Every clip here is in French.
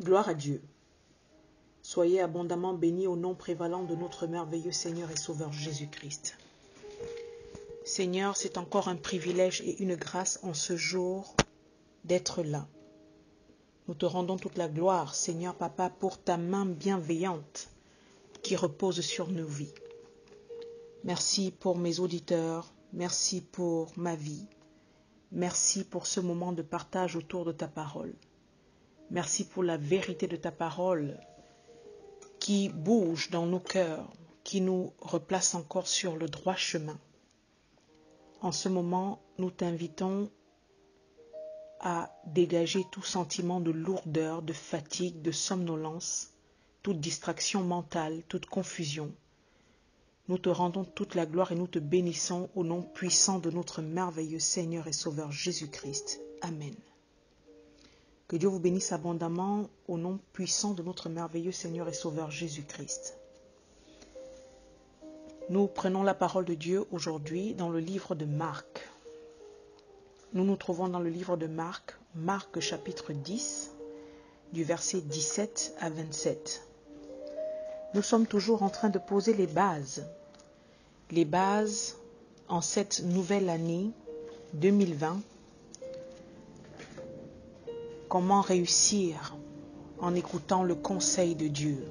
Gloire à Dieu. Soyez abondamment bénis au nom prévalant de notre merveilleux Seigneur et Sauveur Jésus-Christ. Seigneur, c'est encore un privilège et une grâce en ce jour d'être là. Nous te rendons toute la gloire, Seigneur Papa, pour ta main bienveillante qui repose sur nos vies. Merci pour mes auditeurs, merci pour ma vie, merci pour ce moment de partage autour de ta parole. Merci pour la vérité de ta parole qui bouge dans nos cœurs, qui nous replace encore sur le droit chemin. En ce moment, nous t'invitons à dégager tout sentiment de lourdeur, de fatigue, de somnolence, toute distraction mentale, toute confusion. Nous te rendons toute la gloire et nous te bénissons au nom puissant de notre merveilleux Seigneur et Sauveur Jésus-Christ. Amen. Que Dieu vous bénisse abondamment au nom puissant de notre merveilleux Seigneur et Sauveur Jésus-Christ. Nous prenons la parole de Dieu aujourd'hui dans le livre de Marc. Nous nous trouvons dans le livre de Marc, Marc chapitre 10, du verset 17 à 27. Nous sommes toujours en train de poser les bases en cette nouvelle année 2020. Comment réussir en écoutant le conseil de Dieu.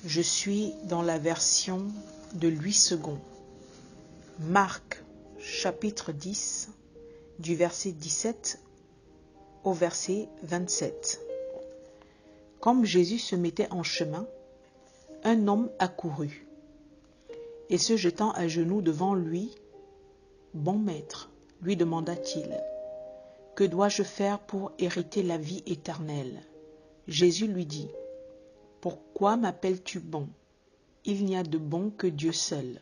Je suis dans la version de Louis II. Marc, chapitre 10, du verset 17 au verset 27. Comme Jésus se mettait en chemin, un homme accourut, et se jetant à genoux devant lui, « Bon maître, lui demanda-t-il, que dois-je faire pour hériter la vie éternelle ?» Jésus lui dit, « Pourquoi m'appelles-tu bon? Il n'y a de bon que Dieu seul.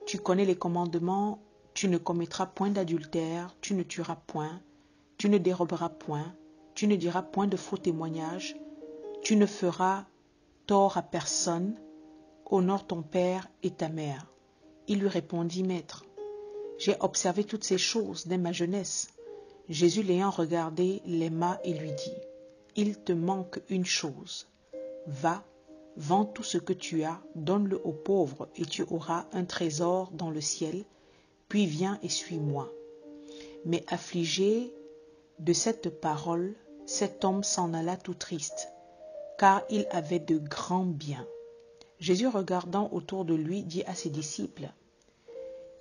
Tu connais les commandements, tu ne commettras point d'adultère, tu ne tueras point, tu ne déroberas point, tu ne diras point de faux témoignages, tu ne feras tort à personne, honore ton père et ta mère. » Il lui répondit, « Maître, j'ai observé toutes ces choses dès ma jeunesse. » Jésus l'ayant regardé, l'aima et lui dit, « Il te manque une chose. Va, vends tout ce que tu as, donne-le aux pauvres, et tu auras un trésor dans le ciel, puis viens et suis-moi. » Mais affligé de cette parole, cet homme s'en alla tout triste, car il avait de grands biens. Jésus, regardant autour de lui, dit à ses disciples,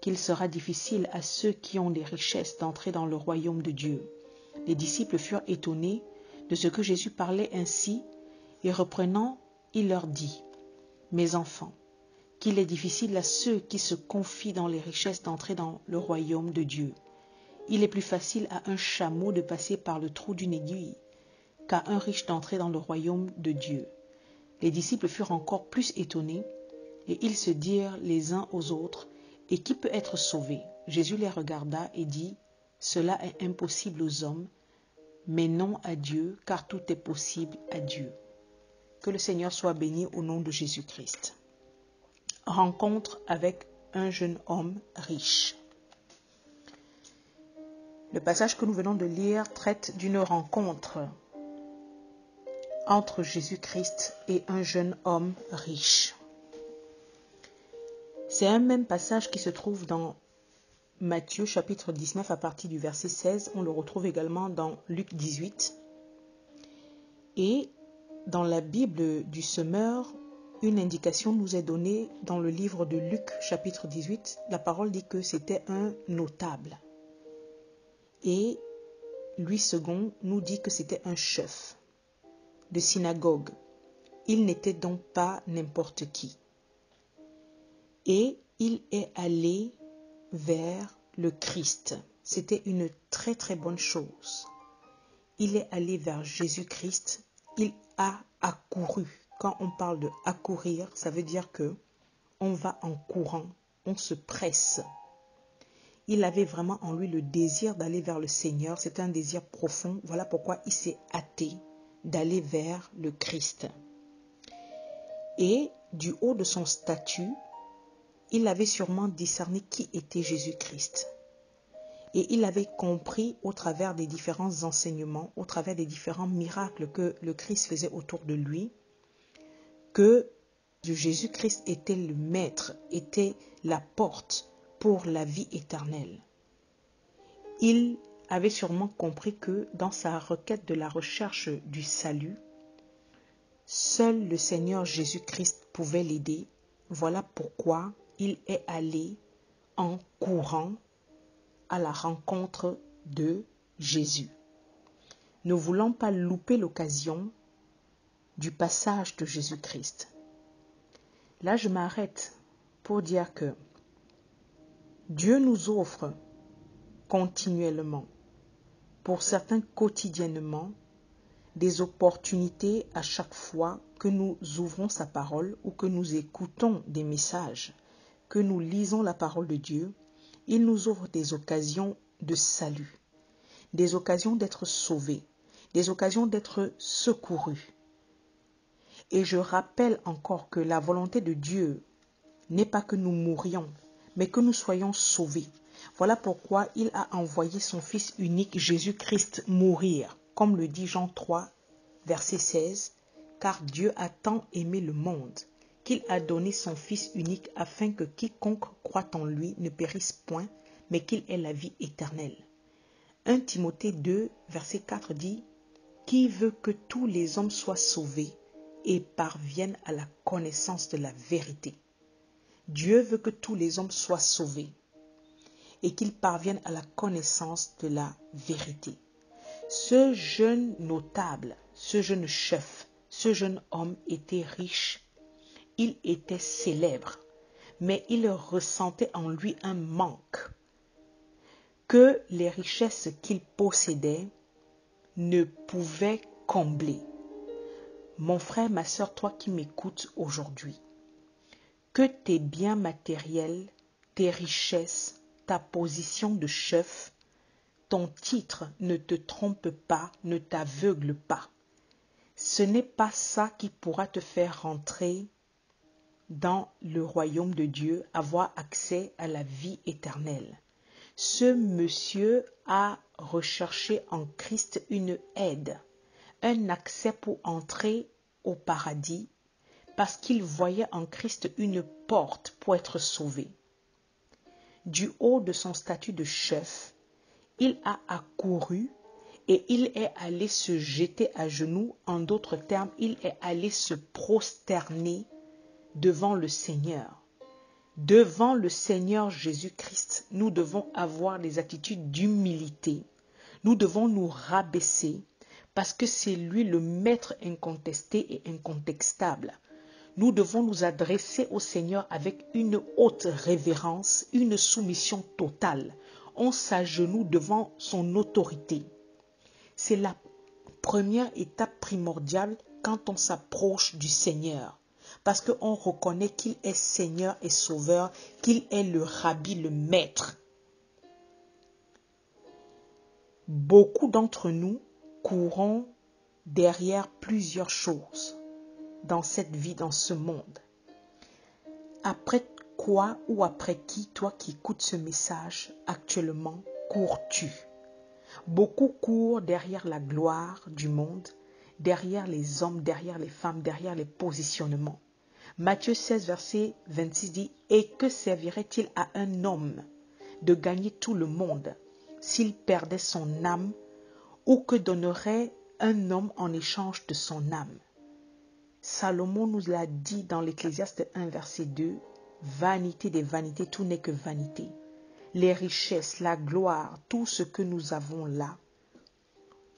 qu'il sera difficile à ceux qui ont des richesses d'entrer dans le royaume de Dieu. Les disciples furent étonnés de ce que Jésus parlait ainsi, et reprenant, il leur dit, « Mes enfants, qu'il est difficile à ceux qui se confient dans les richesses d'entrer dans le royaume de Dieu. Il est plus facile à un chameau de passer par le trou d'une aiguille qu'à un riche d'entrer dans le royaume de Dieu. » Les disciples furent encore plus étonnés, et ils se dirent les uns aux autres, « Et qui peut être sauvé ?» Jésus les regarda et dit, « Cela est impossible aux hommes, mais non à Dieu, car tout est possible à Dieu. » Que le Seigneur soit béni au nom de Jésus-Christ. Rencontre avec un jeune homme riche. Le passage que nous venons de lire traite d'une rencontre entre Jésus-Christ et un jeune homme riche. C'est un même passage qui se trouve dans Matthieu chapitre 19 à partir du verset 16. On le retrouve également dans Luc 18. Et dans la Bible du Semeur, une indication nous est donnée dans le livre de Luc chapitre 18. La parole dit que c'était un notable. Et Louis II nous dit que c'était un chef de synagogue. Il n'était donc pas n'importe qui. Et il est allé vers le Christ. C'était une très très bonne chose. Il est allé vers Jésus-Christ. Il a accouru. Quand on parle de accourir, ça veut dire que on va en courant, on se presse. Il avait vraiment en lui le désir d'aller vers le Seigneur. C'est un désir profond. Voilà pourquoi il s'est hâté d'aller vers le Christ. Et du haut de son statut, il avait sûrement discerné qui était Jésus-Christ. Et il avait compris au travers des différents enseignements, au travers des différents miracles que le Christ faisait autour de lui, que Jésus-Christ était le maître, était la porte pour la vie éternelle. Il avait sûrement compris que dans sa requête de la recherche du salut, seul le Seigneur Jésus-Christ pouvait l'aider. Voilà pourquoi il est allé en courant à la rencontre de Jésus. Ne voulant pas louper l'occasion du passage de Jésus-Christ. Là, je m'arrête pour dire que Dieu nous offre continuellement, pour certains quotidiennement, des opportunités à chaque fois que nous ouvrons sa parole ou que nous écoutons des messages, que nous lisons la parole de Dieu. Il nous offre des occasions de salut, des occasions d'être sauvés, des occasions d'être secourus. Et je rappelle encore que la volonté de Dieu n'est pas que nous mourions, mais que nous soyons sauvés. Voilà pourquoi il a envoyé son Fils unique Jésus-Christ mourir, comme le dit Jean 3, verset 16, « Car Dieu a tant aimé le monde, qu'il a donné son Fils unique afin que quiconque croit en lui ne périsse point, mais qu'il ait la vie éternelle. » 1 Timothée 2, verset 4 dit, « Qui veut que tous les hommes soient sauvés et parviennent à la connaissance de la vérité. » Dieu veut que tous les hommes soient sauvés et qu'ils parviennent à la connaissance de la vérité. Ce jeune notable, ce jeune chef, ce jeune homme était riche, il était célèbre, mais il ressentait en lui un manque que les richesses qu'il possédait ne pouvaient combler. Mon frère, ma soeur, toi qui m'écoutes aujourd'hui, que tes biens matériels, tes richesses, ta position de chef, ton titre ne te trompe pas, ne t'aveugle pas. Ce n'est pas ça qui pourra te faire rentrer dans le royaume de Dieu, avoir accès à la vie éternelle. Ce monsieur a recherché en Christ une aide, un accès pour entrer au paradis, parce qu'il voyait en Christ une porte pour être sauvé. Du haut de son statut de chef, il a accouru et il est allé se jeter à genoux. En d'autres termes, il est allé se prosterner devant le Seigneur. Devant le Seigneur Jésus-Christ, nous devons avoir des attitudes d'humilité. Nous devons nous rabaisser parce que c'est lui le maître incontesté et incontestable. Nous devons nous adresser au Seigneur avec une haute révérence, une soumission totale. On s'agenouille devant son autorité. C'est la première étape primordiale quand on s'approche du Seigneur. Parce qu'on reconnaît qu'il est Seigneur et Sauveur, qu'il est le Rabbi, le Maître. Beaucoup d'entre nous courons derrière plusieurs choses dans cette vie, dans ce monde. Après quoi ou après qui, toi qui écoutes ce message actuellement, cours-tu? Beaucoup courent derrière la gloire du monde, derrière les hommes, derrière les femmes, derrière les positionnements. Matthieu 16, verset 26 dit « Et que servirait-il à un homme de gagner tout le monde s'il perdait son âme, ou que donnerait un homme en échange de son âme ?» Salomon nous l'a dit dans l'Ecclésiaste 1, verset 2, « Vanité des vanités, tout n'est que vanité. » Les richesses, la gloire, tout ce que nous avons là,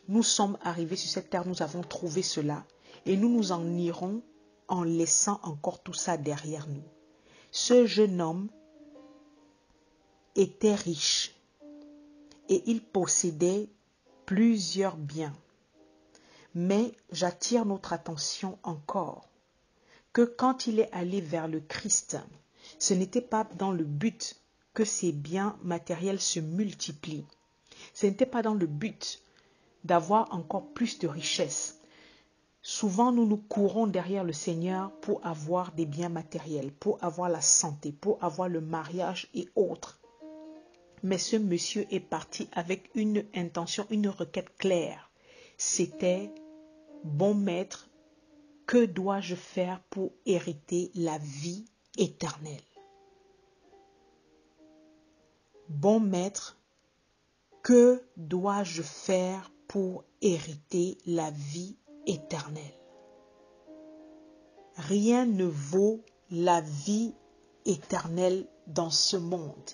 nous sommes arrivés sur cette terre, nous avons trouvé cela, et nous nous en irons en laissant encore tout ça derrière nous. Ce jeune homme était riche et il possédait plusieurs biens. Mais j'attire notre attention encore que quand il est allé vers le Christ, ce n'était pas dans le but que ses biens matériels se multiplient. Ce n'était pas dans le but d'avoir encore plus de richesses. Souvent, nous nous courons derrière le Seigneur pour avoir des biens matériels, pour avoir la santé, pour avoir le mariage et autres. Mais ce monsieur est parti avec une intention, une requête claire. C'était, bon maître, que dois-je faire pour hériter la vie éternelle? Bon maître, que dois-je faire pour hériter la vie éternelle? Rien ne vaut la vie éternelle dans ce monde.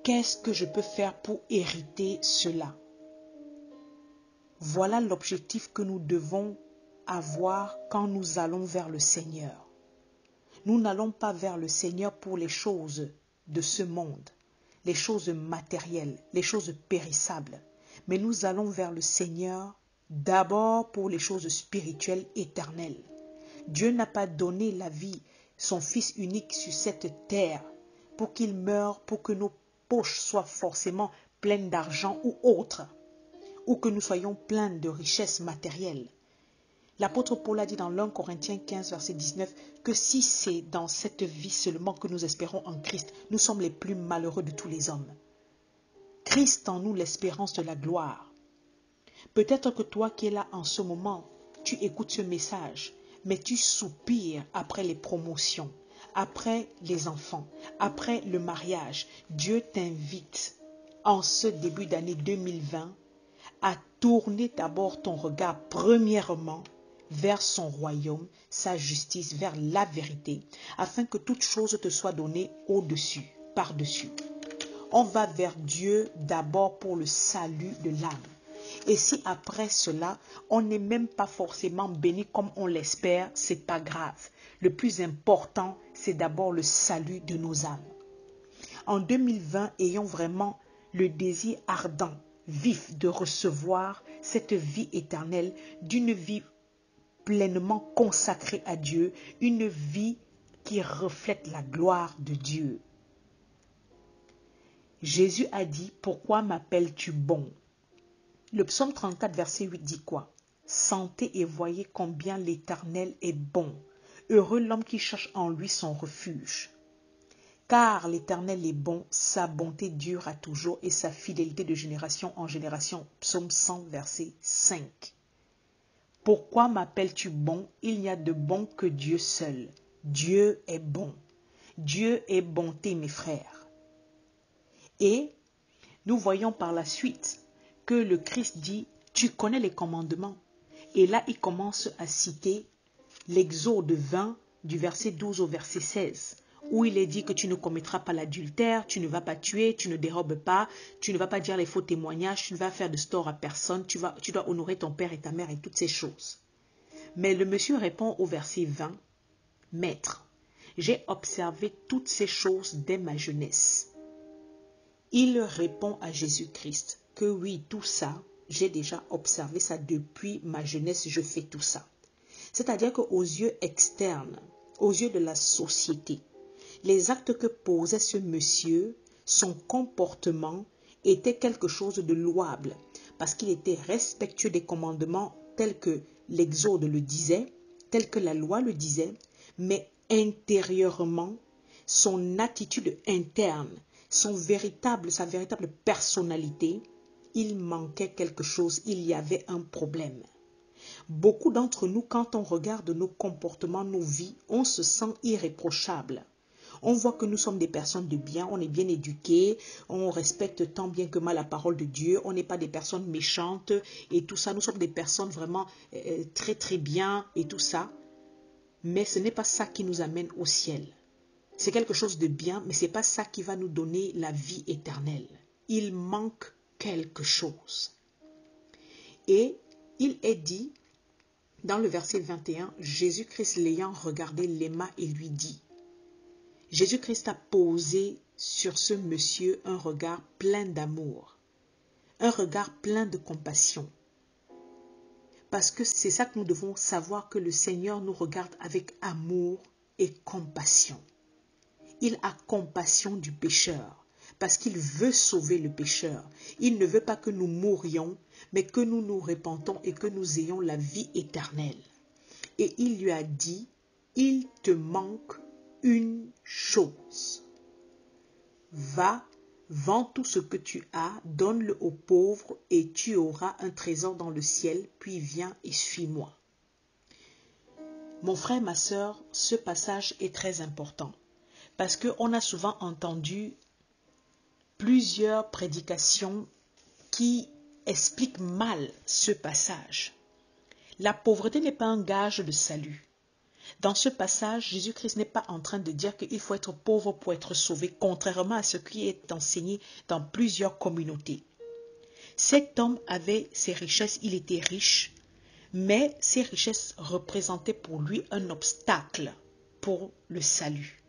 Qu'est-ce que je peux faire pour hériter cela? Voilà l'objectif que nous devons avoir quand nous allons vers le Seigneur. Nous n'allons pas vers le Seigneur pour les choses de ce monde, les choses matérielles, les choses périssables, mais nous allons vers le Seigneur d'abord pour les choses spirituelles éternelles. Dieu n'a pas donné la vie, son Fils unique sur cette terre, pour qu'il meure, pour que nos poches soient forcément pleines d'argent ou autre, ou que nous soyons pleins de richesses matérielles. L'apôtre Paul a dit dans 1 Corinthiens 15, verset 19, que si c'est dans cette vie seulement que nous espérons en Christ, nous sommes les plus malheureux de tous les hommes. Christ en nous, l'espérance de la gloire. Peut-être que toi qui es là en ce moment, tu écoutes ce message, mais tu soupires après les promotions, après les enfants, après le mariage. Dieu t'invite en ce début d'année 2020 à tourner d'abord ton regard premièrement vers son royaume, sa justice, vers la vérité, afin que toute chose te soit donnée au-dessus, par-dessus. On va vers Dieu d'abord pour le salut de l'âme. Et si après cela, on n'est même pas forcément béni comme on l'espère, c'est pas grave. Le plus important, c'est d'abord le salut de nos âmes. En 2020, ayons vraiment le désir ardent, vif de recevoir cette vie éternelle, d'une vie pleinement consacrée à Dieu, une vie qui reflète la gloire de Dieu. Jésus a dit, pourquoi m'appelles-tu bon? Le psaume 34, verset 8 dit quoi? Sentez et voyez combien l'Éternel est bon. Heureux l'homme qui cherche en lui son refuge. Car l'Éternel est bon, sa bonté dure à toujours et sa fidélité de génération en génération. Psaume 100, verset 5. Pourquoi m'appelles-tu bon? Il n'y a de bon que Dieu seul. Dieu est bon. Dieu est bonté, mes frères. Et nous voyons par la suite que le Christ dit, tu connais les commandements. Et là, il commence à citer l'Exode 20 du verset 12 au verset 16, où il est dit que tu ne commettras pas l'adultère, tu ne vas pas tuer, tu ne dérobes pas, tu ne vas pas dire les faux témoignages, tu ne vas faire de tort à personne, tu dois honorer ton père et ta mère et toutes ces choses. Mais le monsieur répond au verset 20, Maître, j'ai observé toutes ces choses dès ma jeunesse. Il répond à Jésus-Christ que oui, tout ça, j'ai déjà observé ça depuis ma jeunesse, je fais tout ça. C'est-à-dire qu'aux yeux externes, aux yeux de la société, les actes que posait ce monsieur, son comportement était quelque chose de louable parce qu'il était respectueux des commandements tels que l'Exode le disait, tels que la loi le disait, mais intérieurement, son attitude interne, sa véritable personnalité, il manquait quelque chose, il y avait un problème. Beaucoup d'entre nous, quand on regarde nos comportements, nos vies, on se sent irréprochable. On voit que nous sommes des personnes de bien, on est bien éduqués, on respecte tant bien que mal la parole de Dieu, on n'est pas des personnes méchantes et tout ça. Nous sommes des personnes vraiment très très bien et tout ça. Mais ce n'est pas ça qui nous amène au ciel. C'est quelque chose de bien, mais ce n'est pas ça qui va nous donner la vie éternelle. Il manque quelque chose. Et il est dit, dans le verset 21, Jésus-Christ l'ayant regardé l'aima et lui dit, Jésus-Christ a posé sur ce monsieur un regard plein d'amour, un regard plein de compassion. Parce que c'est ça que nous devons savoir, que le Seigneur nous regarde avec amour et compassion. Il a compassion du pécheur parce qu'il veut sauver le pécheur. Il ne veut pas que nous mourions, mais que nous nous repentons et que nous ayons la vie éternelle. Et il lui a dit, il te manque une chose. Va, vends tout ce que tu as, donne-le aux pauvres et tu auras un trésor dans le ciel, puis viens et suis-moi. Mon frère, ma sœur, ce passage est très important parce qu'on a souvent entendu plusieurs prédications qui expliquent mal ce passage. La pauvreté n'est pas un gage de salut. Dans ce passage, Jésus-Christ n'est pas en train de dire qu'il faut être pauvre pour être sauvé, contrairement à ce qui est enseigné dans plusieurs communautés. Cet homme avait ses richesses, il était riche, mais ces richesses représentaient pour lui un obstacle pour le salut.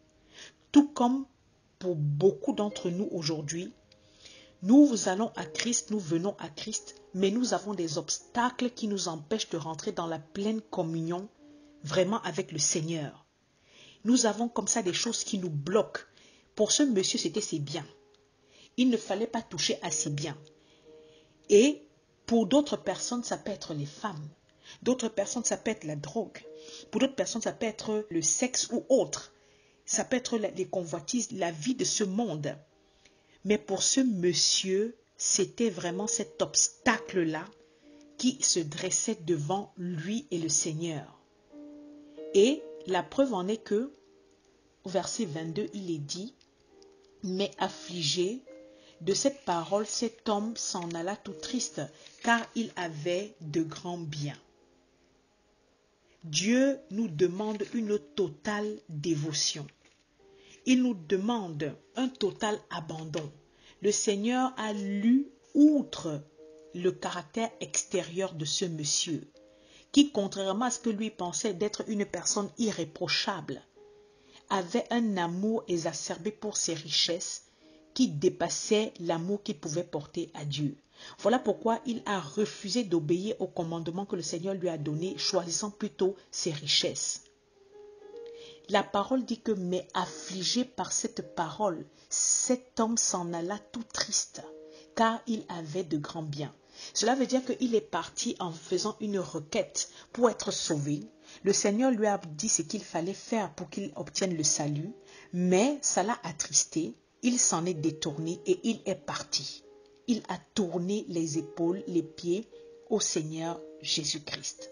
Tout comme pour beaucoup d'entre nous aujourd'hui, nous allons à Christ, nous venons à Christ, mais nous avons des obstacles qui nous empêchent de rentrer dans la pleine communion vraiment avec le Seigneur. Nous avons comme ça des choses qui nous bloquent. Pour ce monsieur, c'était ses biens. Il ne fallait pas toucher à ses biens. Et pour d'autres personnes, ça peut être les femmes. D'autres personnes, ça peut être la drogue. Pour d'autres personnes, ça peut être le sexe ou autre. Ça peut être les convoitises, la vie de ce monde. Mais pour ce monsieur, c'était vraiment cet obstacle-là qui se dressait devant lui et le Seigneur. Et la preuve en est que, au verset 22, il est dit, « Mais affligé de cette parole, cet homme s'en alla tout triste, car il avait de grands biens. » Dieu nous demande une totale dévotion. Il nous demande un total abandon. Le Seigneur a lu outre le caractère extérieur de ce monsieur, qui, contrairement à ce que lui pensait d'être une personne irréprochable, avait un amour exacerbé pour ses richesses qui dépassait l'amour qu'il pouvait porter à Dieu. Voilà pourquoi il a refusé d'obéir au commandement que le Seigneur lui a donné, choisissant plutôt ses richesses. La parole dit que, mais affligé par cette parole, cet homme s'en alla tout triste, car il avait de grands biens. Cela veut dire qu'il est parti en faisant une requête pour être sauvé. Le Seigneur lui a dit ce qu'il fallait faire pour qu'il obtienne le salut, mais ça l'a attristé, il s'en est détourné et il est parti. Il a tourné les épaules, les pieds au Seigneur Jésus-Christ.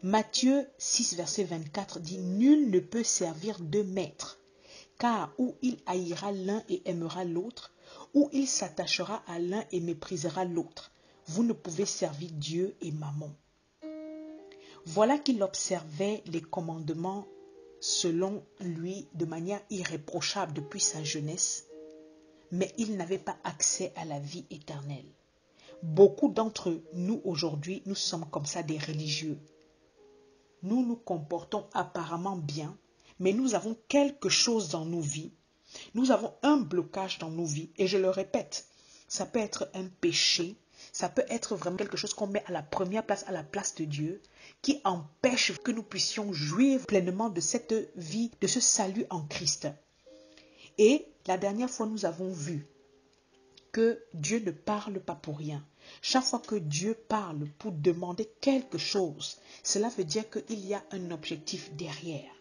Matthieu 6, verset 24 dit « Nul ne peut servir deux maîtres, car ou il haïra l'un et aimera l'autre, ou il s'attachera à l'un et méprisera l'autre. Vous ne pouvez servir Dieu et Mammon. » Voilà qu'il observait les commandements selon lui de manière irréprochable depuis sa jeunesse, mais il n'avait pas accès à la vie éternelle. Beaucoup d'entre nous aujourd'hui, nous sommes comme ça des religieux. Nous nous comportons apparemment bien, mais nous avons quelque chose dans nos vies. Nous avons un blocage dans nos vies. Et je le répète, ça peut être un péché, ça peut être vraiment quelque chose qu'on met à la première place, à la place de Dieu, qui empêche que nous puissions jouir pleinement de cette vie, de ce salut en Christ. Et la dernière fois, nous avons vu que Dieu ne parle pas pour rien. Chaque fois que Dieu parle pour demander quelque chose, cela veut dire qu'il y a un objectif derrière.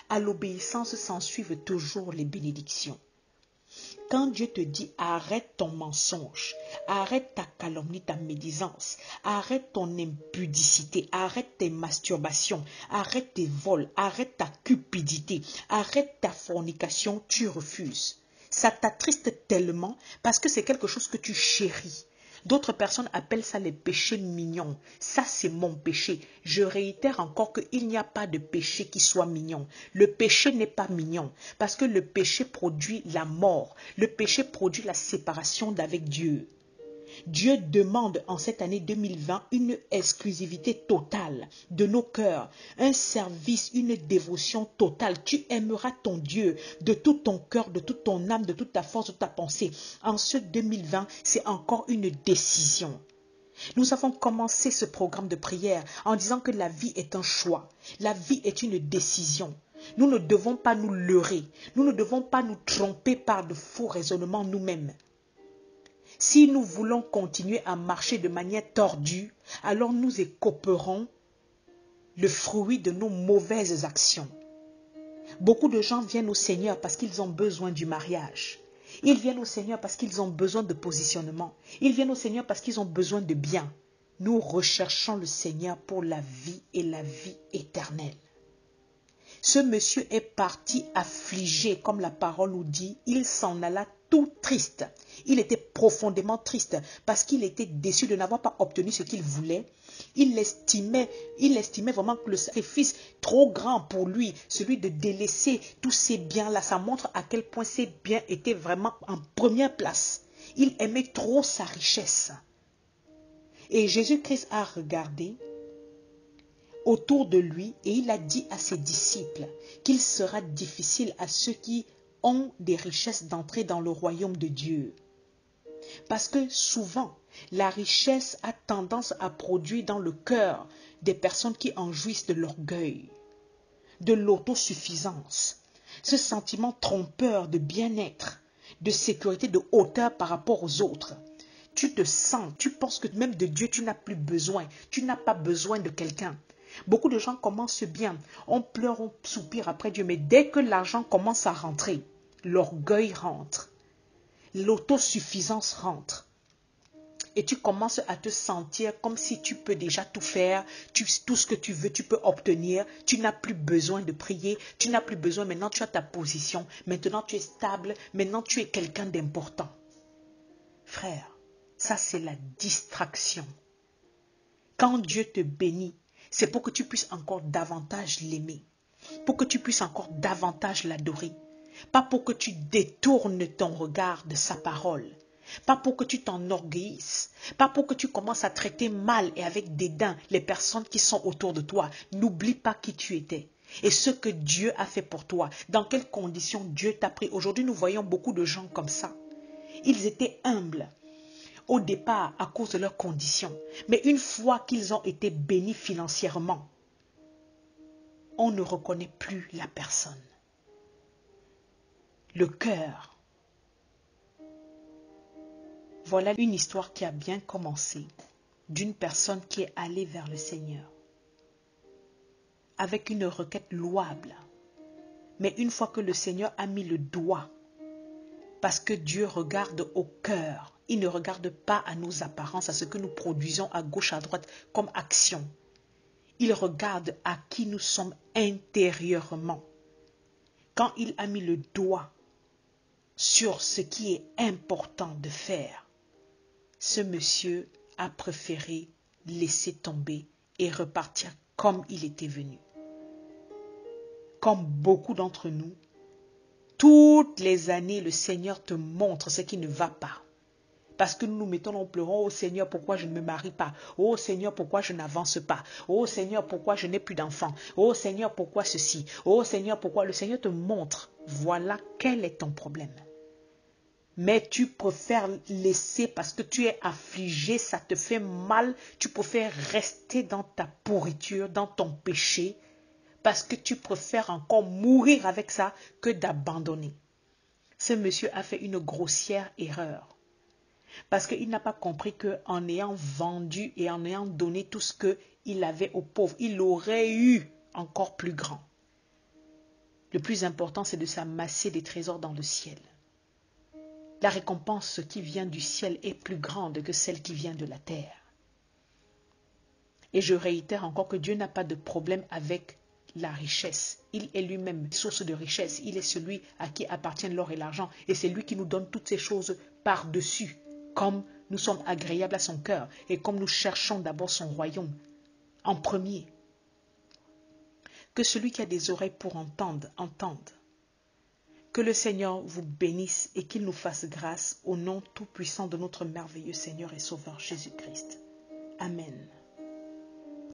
À l'obéissance s'ensuivent toujours les bénédictions. Quand Dieu te dit arrête ton mensonge, arrête ta calomnie, ta médisance, arrête ton impudicité, arrête tes masturbations, arrête tes vols, arrête ta cupidité, arrête ta fornication, tu refuses. Ça t'attriste tellement parce que c'est quelque chose que tu chéris. D'autres personnes appellent ça les péchés mignons. Ça, c'est mon péché. Je réitère encore qu'il n'y a pas de péché qui soit mignon. Le péché n'est pas mignon parce que le péché produit la mort. Le péché produit la séparation d'avec Dieu. Dieu demande en cette année 2020 une exclusivité totale de nos cœurs, un service, une dévotion totale. Tu aimeras ton Dieu de tout ton cœur, de toute ton âme, de toute ta force, de ta pensée. En ce 2020, c'est encore une décision. Nous avons commencé ce programme de prière en disant que la vie est un choix. La vie est une décision. Nous ne devons pas nous leurrer. Nous ne devons pas nous tromper par de faux raisonnements nous-mêmes. Si nous voulons continuer à marcher de manière tordue, alors nous écoperons le fruit de nos mauvaises actions. Beaucoup de gens viennent au Seigneur parce qu'ils ont besoin du mariage. Ils viennent au Seigneur parce qu'ils ont besoin de positionnement. Ils viennent au Seigneur parce qu'ils ont besoin de bien. Nous recherchons le Seigneur pour la vie et la vie éternelle. Ce monsieur est parti affligé, comme la parole nous dit. Il s'en alla tout triste. Il était profondément triste parce qu'il était déçu de n'avoir pas obtenu ce qu'il voulait. Il estimait vraiment que le sacrifice trop grand pour lui, celui de délaisser tous ces biens-là, ça montre à quel point ces biens étaient vraiment en première place. Il aimait trop sa richesse. Et Jésus-Christ a regardé autour de lui et il a dit à ses disciples qu'il sera difficile à ceux qui ont des richesses d'entrer dans le royaume de Dieu. Parce que souvent, la richesse a tendance à produire dans le cœur des personnes qui en jouissent de l'orgueil, de l'autosuffisance, ce sentiment trompeur de bien-être, de sécurité, de hauteur par rapport aux autres. Tu te sens, tu penses que même de Dieu, tu n'as plus besoin, tu n'as pas besoin de quelqu'un. Beaucoup de gens commencent bien, on pleure, on soupire après Dieu, mais dès que l'argent commence à rentrer, l'orgueil rentre, l'autosuffisance rentre. Et tu commences à te sentir comme si tu peux déjà tout faire, tout ce que tu veux, tu peux obtenir. Tu n'as plus besoin de prier, tu n'as plus besoin, maintenant tu as ta position, maintenant tu es stable, maintenant tu es quelqu'un d'important. Frère, ça c'est la distraction. Quand Dieu te bénit, c'est pour que tu puisses encore davantage l'aimer, pour que tu puisses encore davantage l'adorer, pas pour que tu détournes ton regard de sa parole, pas pour que tu t'enorgueillisses, pas pour que tu commences à traiter mal et avec dédain les personnes qui sont autour de toi. N'oublie pas qui tu étais et ce que Dieu a fait pour toi, dans quelles conditions Dieu t'a pris. Aujourd'hui, nous voyons beaucoup de gens comme ça. Ils étaient humbles au départ à cause de leurs conditions. Mais une fois qu'ils ont été bénis financièrement, on ne reconnaît plus la personne. Le cœur. Voilà une histoire qui a bien commencé d'une personne qui est allée vers le Seigneur avec une requête louable. Mais une fois que le Seigneur a mis le doigt, parce que Dieu regarde au cœur, il ne regarde pas à nos apparences, à ce que nous produisons à gauche, à droite comme action. Il regarde à qui nous sommes intérieurement. Quand il a mis le doigt sur ce qui est important de faire, ce monsieur a préféré laisser tomber et repartir comme il était venu. Comme beaucoup d'entre nous, toutes les années, le Seigneur te montre ce qui ne va pas. Parce que nous nous mettons en pleurant, « Oh Seigneur, pourquoi je ne me marie pas? Oh Seigneur, pourquoi je n'avance pas? Oh Seigneur, pourquoi je n'ai plus d'enfants? Oh Seigneur, pourquoi ceci? Oh Seigneur, pourquoi ?» Le Seigneur te montre, voilà quel est ton problème. Mais tu préfères laisser parce que tu es affligé, ça te fait mal. Tu préfères rester dans ta pourriture, dans ton péché, parce que tu préfères encore mourir avec ça que d'abandonner. Ce monsieur a fait une grossière erreur. Parce qu'il n'a pas compris qu'en ayant vendu et en ayant donné tout ce qu'il avait aux pauvres, il aurait eu encore plus grand. Le plus important, c'est de s'amasser des trésors dans le ciel. La récompense qui vient du ciel est plus grande que celle qui vient de la terre. Et je réitère encore que Dieu n'a pas de problème avec la richesse. Il est lui-même source de richesse. Il est celui à qui appartiennent l'or et l'argent. Et c'est lui qui nous donne toutes ces choses par-dessus. Comme nous sommes agréables à son cœur et comme nous cherchons d'abord son royaume en premier. Que celui qui a des oreilles pour entendre, entende. Que le Seigneur vous bénisse et qu'il nous fasse grâce au nom tout puissant de notre merveilleux Seigneur et Sauveur Jésus-Christ. Amen.